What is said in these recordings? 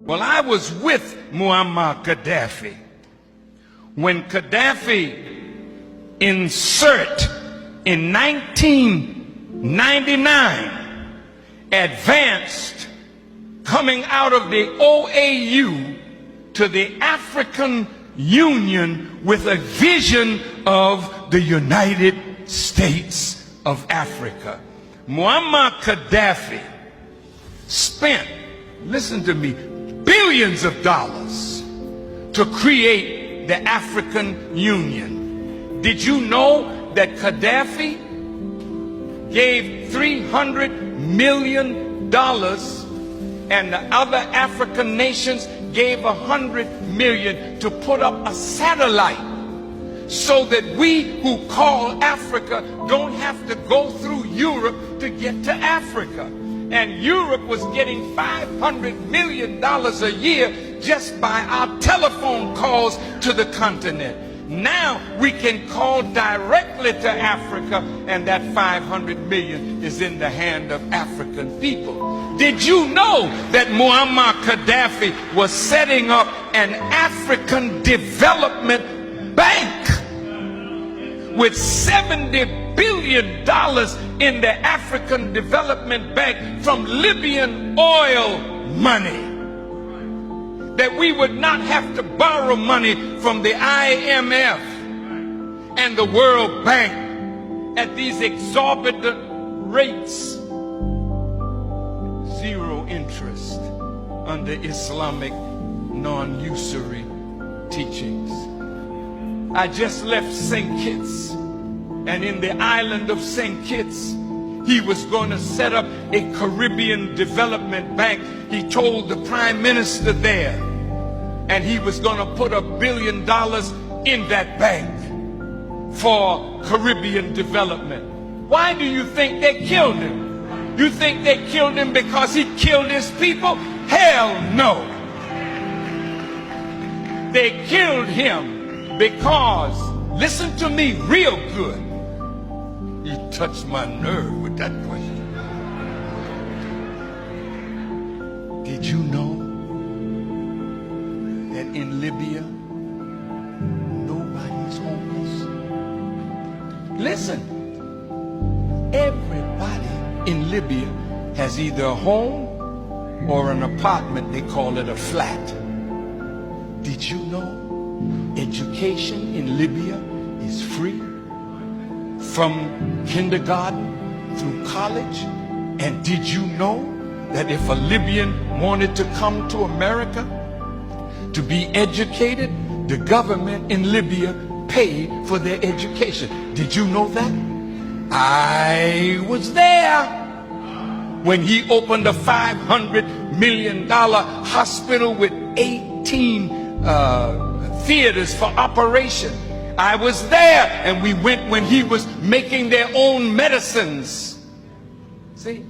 Well, I was with Muammar Gaddafi when Gaddafi in 1999 advanced coming out of the OAU to the African Union with a vision of the United States of Africa. Muammar Gaddafi spent, listen to me, billions of dollars to create the African Union. Did you know that Gaddafi gave $300 million and the other African nations gave $100 million to put up a satellite so that we who call Africa don't have to go through Europe to get to Africa? And Europe was getting $500 million a year just by our telephone calls to the continent. Now we can call directly to Africa, and that $500 million is in the hand of African people. Did you know that Muammar Gaddafi was setting up an African development bank with $70 billion in the African Development Bank from Libyan oil money? That we would not have to borrow money from the IMF and the World Bank at these exorbitant rates. Zero interest under Islamic non-usury teachings. I just left St. Kitts, and in the island of St. Kitts, he was going to set up a Caribbean development bank. He told the prime minister there, and he was going to put $1 billion in that bank for Caribbean development. Why do you think they killed him? You think they killed him because he killed his people? Hell no. They killed him because, listen to me real good, you touched my nerve with that question. Did you know that in Libya, nobody's homeless? Listen, everybody in Libya has either a home or an apartment. They call it a flat. Did you know education in Libya is free from kindergarten through college? And did you know that if a Libyan wanted to come to America to be educated, the government in Libya paid for their education? Did you know that? I was there when he opened a $500 million hospital with 18 theaters for operation. I was there, and we went when he was making their own medicines. See,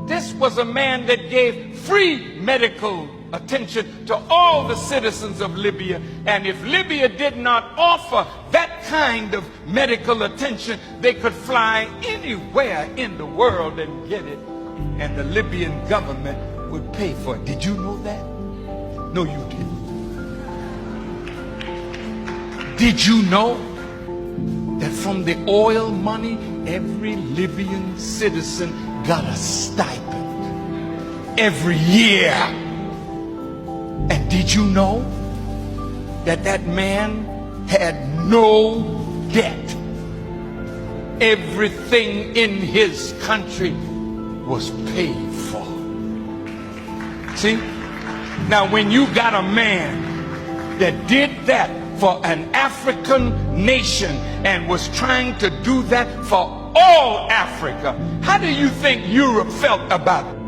this was a man that gave free medical attention to all the citizens of Libya. And if Libya did not offer that kind of medical attention, they could fly anywhere in the world and get it, and the Libyan government would pay for it. Did you know that? No, you didn't. Did you know that from the oil money, every Libyan citizen got a stipend every year? And did you know that that man had no debt? Everything in his country was paid for. See? Now, when you got a man that did that for an African nation and was trying to do that for all Africa, how do you think Europe felt about it?